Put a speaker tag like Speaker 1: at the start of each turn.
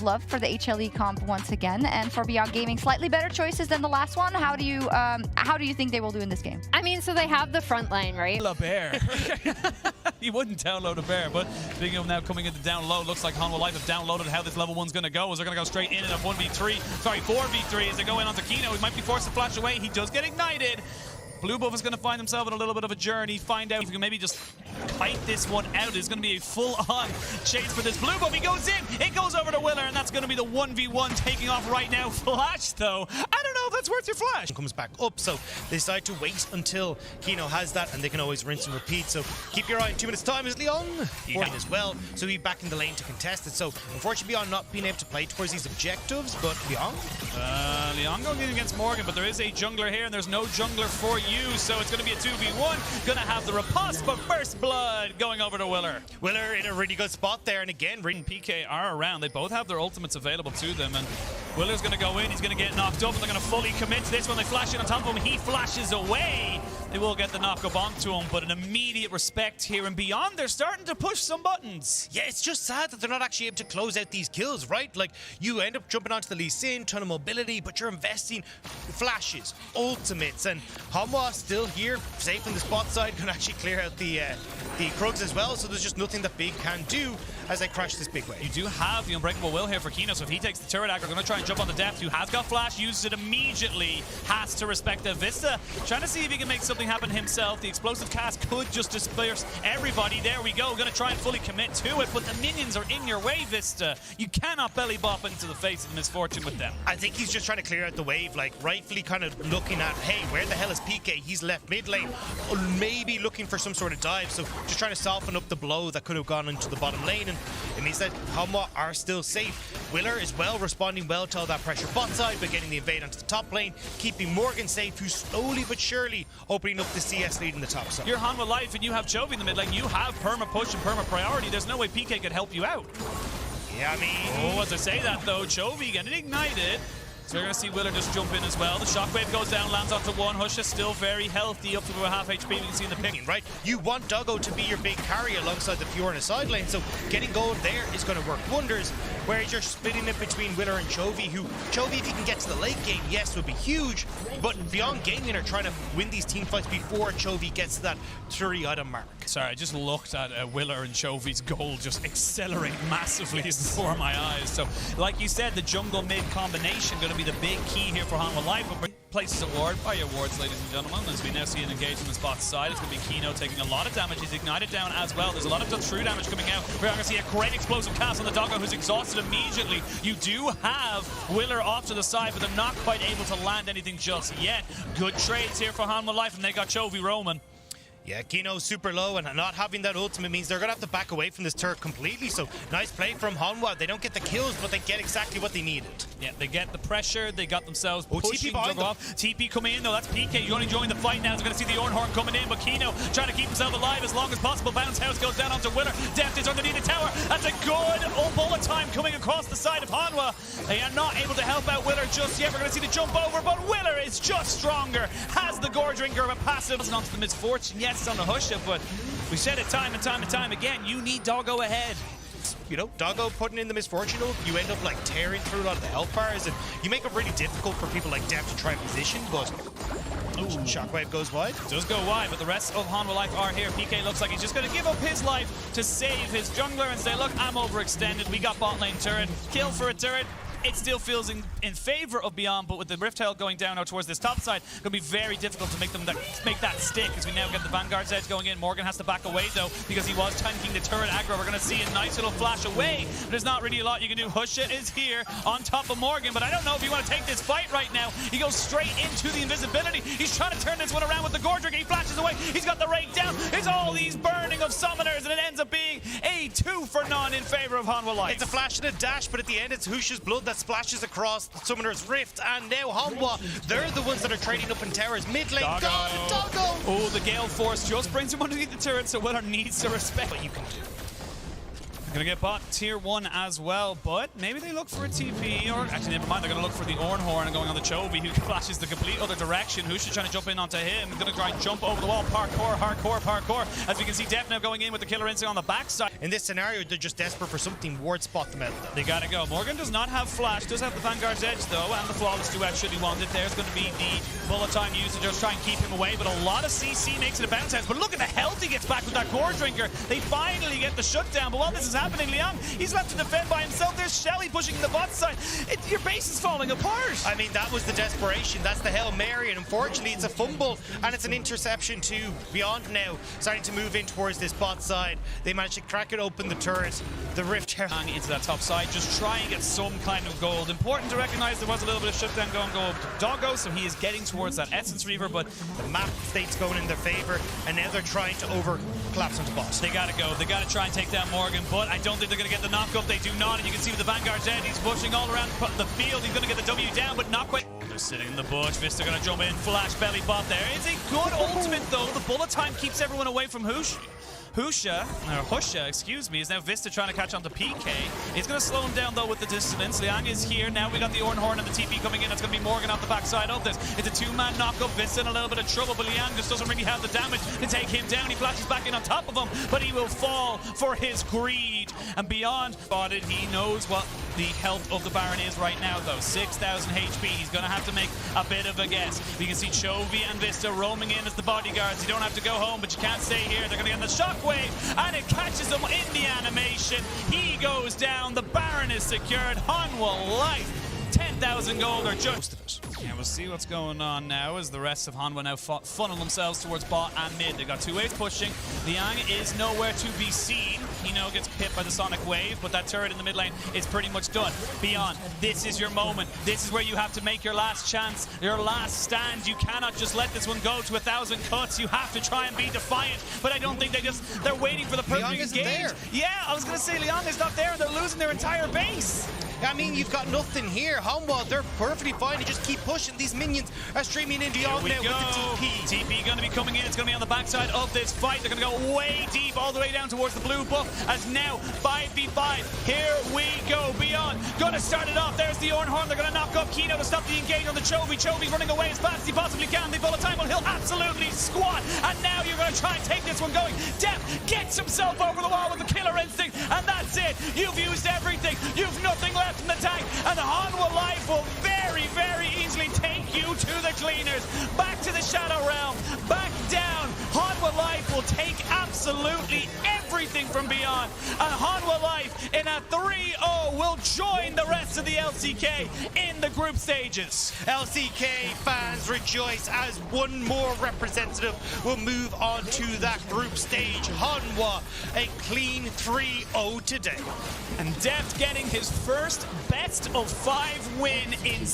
Speaker 1: Love for the HLE comp once again, and for Beyond Gaming, slightly better choices than the last one. How do you think they will do in this game?
Speaker 2: I mean, so they have the front line, right?
Speaker 3: A bear. You wouldn't download a bear, but speaking of now coming into down low, looks like Hanwha Life have downloaded how this level 1's going to go. Is they're going to go straight in a 1v3, sorry, 4v3 as they go in onto Kino. He might be forced to flash away. He does get ignited. Blue Buff is going to find himself in a little bit of a journey, find out if he can maybe just kite this one out. It's going to be a full-on chase for this Blue Buff. He goes in, it goes over to Willer, and that's going to be the 1v1 taking off right now. Flash, though, I don't know if that's worth your flash.
Speaker 4: Comes back up, so they decide to wait until Kino has that, and they can always rinse and repeat. So keep your eye in 2 minutes' time is Leon as well, so he's back in the lane to contest it. So unfortunately, Beyond not being able to play towards these objectives, but Beyond?
Speaker 3: Leon going in against Morgan, but there is a jungler here, and there's no jungler for you, so it's going to be a 2v1. Going to have the riposte, but first blood going over to Willer.
Speaker 4: Willer in a really good spot there, and again,
Speaker 3: PK are around. They both have their ultimates available to them, and Willer's going to go in. He's going to get knocked up, and they're going to fully commit to this one. They flash in on top of him. He flashes away. They will get the knock up onto him, but an immediate respect here. And Beyond, they're starting to push some buttons.
Speaker 4: Yeah, it's just sad that they're not actually able to close out these kills, right? Like, you end up jumping onto the Lee Sin, ton of mobility, but you're investing flashes, ultimates, and Hanwha still here, safe on the spot side, can actually clear out the Krugs as well, so there's just nothing that Big can do as they crash this big wave.
Speaker 3: You do have the Unbreakable Will here for Kino, so if he takes the turret aggro, they're going to try and jump on the depth. Who has got flash, uses it immediately, has to respect the Vista, trying to see if he can make something happen himself. The explosive cast could just disperse everybody. There we go, going to try and fully commit to it, but the minions are in your way, Vista. You cannot belly bop into the face of misfortune with them.
Speaker 4: I think he's just trying to clear out the wave, like rightfully kind of looking at, hey, where the hell is PK? He's left mid lane, maybe looking for some sort of dive, so just trying to soften up the blow that could have gone into the bottom lane, and it means that Hanwha are still safe. Willer is responding well to all that pressure bot side, but getting the invade onto the top lane, keeping Morgan safe, who's slowly but surely opening up the CS lead in the top side.
Speaker 3: You're Hanwha Life and you have Chovy in the mid lane. You have perma push and perma priority. There's no way PK could help you out.
Speaker 4: Yeah, I mean...
Speaker 3: Oh, as I say that though, Chovy getting ignited. So you're going to see Willer just jump in as well. The shockwave goes down, lands onto one. Hush is still very healthy, up to about half HP. We can see in the picking,
Speaker 4: right? You want Doggo to be your big carry alongside the Fiora in the side lane, so getting gold there is going to work wonders. Whereas you're splitting it between Willer and Chovy, Chovy, if he can get to the late game, yes, would be huge. But Beyond Gaming are trying to win these team fights before Chovy gets to that 30-item mark.
Speaker 3: Sorry, I just looked at Willer and Chovy's goal just accelerate massively before my eyes. So, like you said, the jungle mid combination going to be the big key here for Hanwha Life. But places award by your awards, ladies and gentlemen, as we now see an engagement in spot side. It's going to be Kino taking a lot of damage. He's ignited down as well. There's a lot of true damage coming out. We're going to see a great explosive cast on the Doggo, who's exhausted immediately. You do have Willer off to the side, but they're not quite able to land anything just yet. Good trades here for Hanwha Life, and they got Chovy roaming.
Speaker 4: Yeah, Kino's super low, and not having that ultimate means they're going to have to back away from this turret completely. So, nice play from Hanwha. They don't get the kills, but they get exactly what they needed.
Speaker 3: Yeah, they get the pressure. They got themselves pushing.
Speaker 4: TP behind them.
Speaker 3: TP coming in, though. That's PK. You're only joining the fight now. He's going to see the Ornhorn coming in, but Kino trying to keep himself alive as long as possible. Bounce House goes down onto Willer. Deft is underneath the tower. That's a good bullet time coming across the side of Hanwha. They are not able to help out Willer just yet. We're going to see the jump over, but Willer is just stronger. Has the Gore Drinker of a passive. Onto the misfortune. Yes, it's on the Hush, but we said it time and time and time again, you need Doggo ahead.
Speaker 4: You know, Doggo putting in the misfortune, you end up like tearing through a lot of the health bars, and you make it really difficult for people like Deft to try and position, but Shockwave goes wide.
Speaker 3: It does go wide, but the rest of Hanwha Life are here. PK looks like he's just going to give up his life to save his jungler and say, look, I'm overextended. We got bot lane turret. Kill for a turret. It still feels in favor of Beyond, but with the Rift Tail going down now towards this top side, it's going to be very difficult to make that stick as we now get the Vanguard's edge going in. Morgan has to back away, though, because he was tanking the turret aggro. We're going to see a nice little flash away, but there's not really a lot you can do. Husha is here on top of Morgan, but I don't know if you want to take this fight right now. He goes straight into the invisibility. He's trying to turn this one around with the Gore Drinker. He flashes away. He's got the rake down. It's all these burning of summoners, and it ends up being a 2-for-none in favor of Hanwha Life.
Speaker 4: It's a flash and a dash, but at the end, it's Husha's blood that splashes across the Summoner's Rift, and now Hanwha, they're the ones that are trading up in towers. Mid lane, Doggo!
Speaker 3: Oh, the Gale Force just brings him underneath the turret, so Willer needs to respect what you can do. Gonna get bot tier 1 as well, but maybe they look for a TP, or actually never mind, they're gonna look for the Ornhorn and going on the Chovy, who flashes the complete other direction. Who's trying to jump in onto him? Gonna try and jump over the wall, parkour, hardcore, parkour. As we can see, Def now going in with the killer instinct on the backside.
Speaker 4: In this scenario, they're just desperate for something ward spot them out though.
Speaker 3: They gotta go. Morgan does not have flash, does have the Vanguard's Edge though, and the flawless duet should he want it. There's gonna be the bullet time used to just try and keep him away, but a lot of CC makes it a bounce house. But look at the health he gets back with that core drinker. They finally get the shutdown, but while this is happening, Liang, he's left to defend by himself. There's Shelly pushing the bot side. Your base is falling apart.
Speaker 4: I mean, that was the desperation. That's the Hail Mary, and unfortunately, it's a fumble, and it's an interception too. Beyond now, starting to move in towards this bot side. They managed to crack it open, the turret. The Rift
Speaker 3: into that top side, just try and get some kind of gold. Important to recognize there was a little bit of shutdown going to Doggo, so he is getting towards that Essence Reaver, but
Speaker 4: the map state's going in their favor, and now they're trying to collapse onto boss.
Speaker 3: They gotta go. They gotta try and take down Morgan, but I don't think they're gonna get the knock-up. They do not, and you can see with the Vanguard's Edge, he's pushing all around the field. He's gonna get the W down, but not quite. They're sitting in the bush. Vista gonna jump in, flash belly bot there. It's a good ultimate though. The bullet time keeps everyone away from Husha, excuse me, is now Vista trying to catch on to PK. He's going to slow him down though with the dissonance. Liang is here. Now we got the Ornhorn and the TP coming in. It's going to be Morgan off the backside of this. It's a two-man knock-up. Vista in a little bit of trouble, but Liang just doesn't really have the damage to take him down. He flashes back in on top of him, but he will fall for his greed. And beyond spotted, he knows what the health of the Baron is right now though. 6,000 HP. He's going to have to make a bit of a guess. You can see Chovy and Vista roaming in as the bodyguards. You don't have to go home, but you can't stay here. They're going to get the shockwave, and it catches him in the animation. He goes down. The Baron is secured. Hanwha Life. 10,000 gold or just of it. Yeah, we'll see what's going on now as the rest of Hanwha now funnel themselves towards bot and mid. They've got two waves pushing. Liang is nowhere to be seen. He gets hit by the Sonic Wave, but that turret in the mid lane is pretty much done. Beyond, this is your moment. This is where you have to make your last chance, your last stand. You cannot just let this one go to 1,000 cuts. You have to try and be defiant, but I don't think they're waiting for the perfect engage. Yeah, I was going to say Liang is not there, and they're losing their entire base.
Speaker 4: I mean, you've got nothing here. Hanwha, they're perfectly fine to just keep pushing. These minions are streaming in beyond now with the TP.
Speaker 3: TP going to be coming in. It's going to be on the backside of this fight. They're going to go way deep, all the way down towards the blue buff, as now 5v5. Here we go. Beyond going to start it off. There's the Ornhorn. They're going to knock up Kino to stop the engage on the Chovy. Chovy's running away as fast as he possibly can. The bullet time, but he'll absolutely squat. And now you're going to try and take this one going. Def gets himself over the wall with the killer instinct, and that's it. You've used everything. You've nothing left in the tank, and Hanwha Life will very, very easily take you to the cleaners. Back to the Shadow Realm, back down. Hanwha Life will take absolutely everything from Beyond, and Hanwha Life in a 3-0 will join the rest of the LCK in the group stages.
Speaker 4: LCK fans rejoice as one more representative will move on to that group stage. Hanwha, a clean 3-0 today.
Speaker 3: And Deft getting his first best of 5 win in